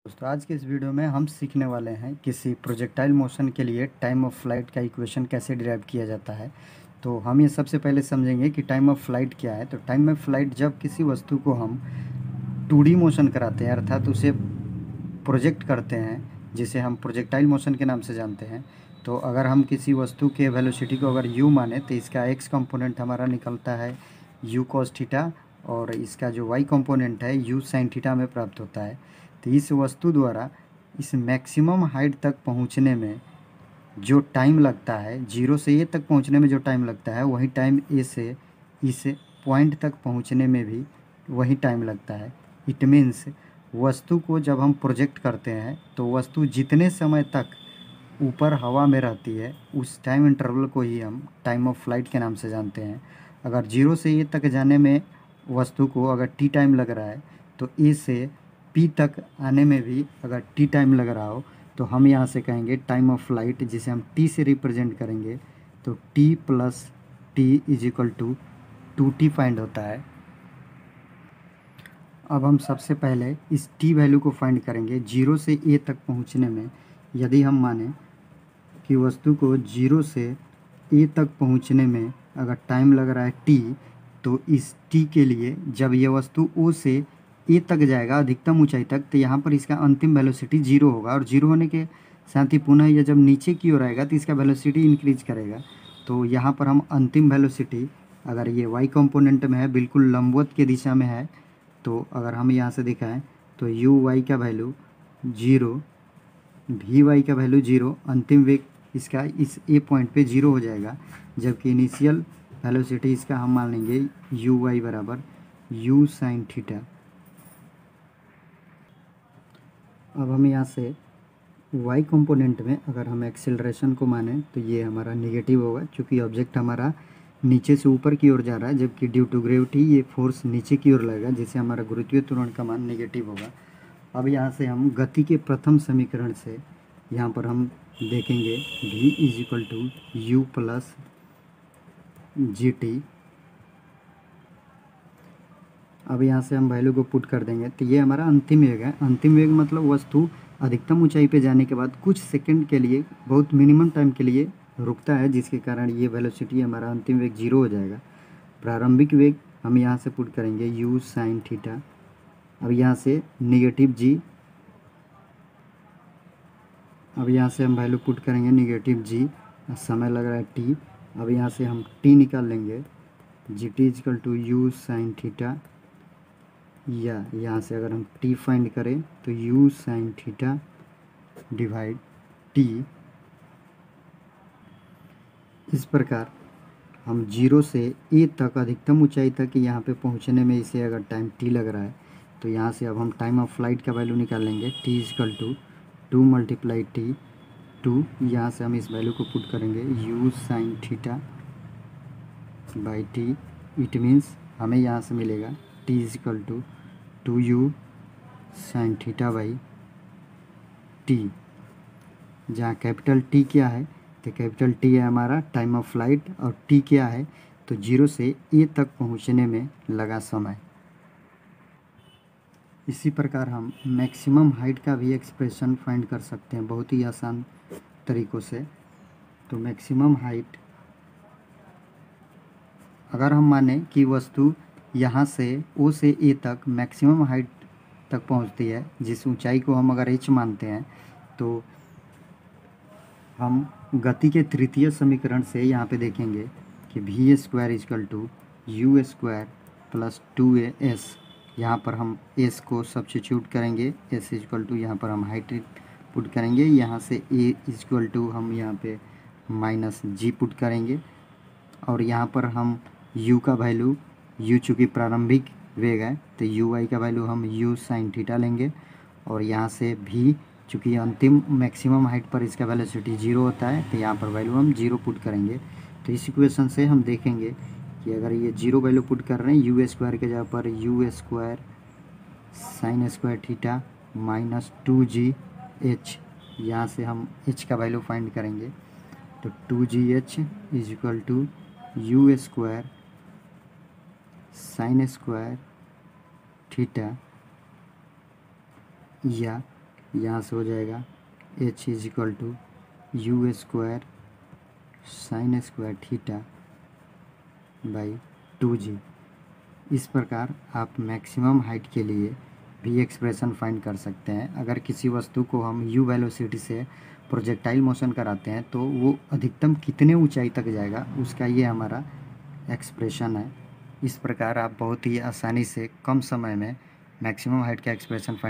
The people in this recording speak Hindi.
दोस्तों आज के इस वीडियो में हम सीखने वाले हैं किसी प्रोजेक्टाइल मोशन के लिए टाइम ऑफ फ्लाइट का इक्वेशन कैसे डिराइव किया जाता है। तो हम ये सबसे पहले समझेंगे कि टाइम ऑफ फ्लाइट क्या है। तो टाइम ऑफ फ्लाइट जब किसी वस्तु को हम 2D मोशन कराते हैं अर्थात उसे प्रोजेक्ट करते हैं, जिसे हम प्रोजेक्टाइल मोशन के नाम से जानते हैं। तो अगर हम किसी वस्तु के वेलोसिटी को अगर u माने तो इसका x कंपोनेंट हमारा निकलता है u cos थीटा और इसका जो y कंपोनेंट है u sin थीटा में प्राप्त होता है। तो इस वस्तु द्वारा इस मैक्सिमम हाइट तक पहुंचने में जो टाइम लगता है, 0 से ए तक पहुंचने में जो टाइम लगता है वही टाइम ए से इस पॉइंट तक पहुंचने में भी वही टाइम लगता है। इट मीन्स वस्तु को जब हम प्रोजेक्ट करते हैं तो वस्तु जितने समय तक ऊपर हवा में रहती है उस टाइम इंटरवल को ही हम टाइम ऑफ फ्लाइट के नाम से जानते हैं। अगर 0 से ए तक जाने में वस्तु को अगर टी टाइम लग रहा है तो ए से पी तक आने में भी अगर टी टाइम लग रहा हो तो हम यहाँ से कहेंगे टाइम ऑफ फ्लाइट, जिसे हम टी से रिप्रेजेंट करेंगे। तो t plus t is equal to 2t find होता है। अब हम सबसे पहले इस t वैल्यू को फाइंड करेंगे 0 से a तक पहुँचने में। यदि हम माने कि वस्तु को 0 से a तक पहुँचने में अगर टाइम लग रहा है t, तो इस t के लिए जब ये वस्तु o से a तक जाएगा अधिकतम ऊंचाई तक, तो यहाँ पर इसका अंतिम वेलोसिटी 0 होगा और 0 होने के साथ ही पुनः ये जब नीचे की ओर आएगा तो इसका वेलोसिटी इंक्रीज करेगा। तो यहाँ पर हम अंतिम वेलोसिटी, अगर ये y कंपोनेंट में है बिल्कुल लंबवत की दिशा में है, तो अगर हम यहाँ से दिखाएं तो यू वाई का वैल्यू 0, वी वाई का वैल्यू 0, अंतिम वेग इसका इस ए पॉइंट पे 0 हो जाएगा। जबकि इनिशियल वेलोसिटी इसका हम मान लेंगे यू वाई बराबर यू साइन थीटा। अब हम यहाँ से y कंपोनेंट में अगर हम एक्सेलरेशन को माने तो ये हमारा नेगेटिव होगा, क्योंकि ऑब्जेक्ट हमारा नीचे से ऊपर की ओर जा रहा है, जबकि ड्यू टू ग्रेविटी ये फोर्स नीचे की ओर लगेगा, जिससे हमारा गुरुत्वीय त्वरण का मान नेगेटिव होगा। अब यहाँ से हम गति के प्रथम समीकरण से यहाँ पर हम देखेंगे v is equal to u plus g t. अब यहाँ से हम वैल्यू को पुट कर देंगे तो ये हमारा अंतिम वेग है। अंतिम वेग मतलब वस्तु अधिकतम ऊंचाई पे जाने के बाद कुछ सेकंड के लिए, बहुत मिनिमम टाइम के लिए रुकता है, जिसके कारण ये वेलोसिटी हमारा अंतिम वेग 0 हो जाएगा। प्रारंभिक वेग हम यहाँ से पुट करेंगे यू साइन थीटा। अब यहाँ से नेगेटिव जी, अब यहाँ से हम वैल्यू पुट करेंगे नेगेटिव जी, समय लग रहा है टी। अब यहाँ से हम टी निकाल लेंगे, g t is equal to u sine theta, या यहाँ से अगर हम t फाइंड करें तो u sine theta divide t। इस प्रकार हम 0 से a तक अधिकतम ऊंचाई तक यहाँ पे पहुँचने में इसे अगर टाइम t लग रहा है तो यहाँ से अब हम टाइम ऑफ फ्लाइट का वैल्यू निकाल लेंगे t is equal to 2 multiply t 2। यहाँ से हम इस वैल्यू को पुट करेंगे u sine theta by t। It means हमें यहाँ से मिलेगा t is equal to 2u sine theta by t, जहाँ कैपिटल टी क्या है तो कैपिटल टी है हमारा टाइम ऑफ फ्लाइट और टी क्या है तो 0 से ए तक पहुँचने में लगा समय। इसी प्रकार हम मैक्सिमम हाइट का भी एक्सप्रेशन फाइंड कर सकते हैं बहुत ही आसान तरीक़ों से। तो मैक्सिमम हाइट, अगर हम माने कि वस्तु यहाँ से ओ से ए तक मैक्सिमम हाइट तक पहुँचती है, जिस ऊंचाई को हम अगर h मानते हैं, तो हम गति के तृतीय समीकरण से यहाँ पे देखेंगे कि v square is equal to u square plus 2as। यहाँ पर हम s को सब्स्टिट्यूट करेंगे, s इजकल टू यहाँ पर हम हाइट पुट करेंगे, यहाँ से a इजकल टू हम यहाँ पे माइनस जी पुट करेंगे, और यहाँ पर हम u का वैल्यू, u चूँकि प्रारंभिक वेग है तो यू वाई का वैल्यू हम u साइन थीटा लेंगे, और यहाँ से v चूँकि अंतिम मैक्सिमम हाइट पर इसका वेलोसिटी 0 होता है तो यहाँ पर वैल्यू हम 0 पुट करेंगे। तो इस इक्वेशन से हम देखेंगे कि अगर ये 0 वैल्यू पुट कर रहे हैं यू स्क्वायर के जगह पर you square sine square theta minus 2gh, यहाँ से हम h का वैल्यू फाइंड करेंगे तो 2gh is equal to u square sine square theta, या यहाँ से हो जाएगा h is equal to u square sine square theta by 2g। इस प्रकार आप मैक्सिमम हाइट के लिए भी एक्सप्रेशन फाइंड कर सकते हैं। अगर किसी वस्तु को हम u वेलोसिटी से प्रोजेक्टाइल मोशन कराते हैं तो वो अधिकतम कितने ऊंचाई तक जाएगा, उसका ये हमारा एक्सप्रेशन है। इस प्रकार आप बहुत ही आसानी से कम समय में मैक्सिमम हाइट का एक्सप्रेशन फाइंड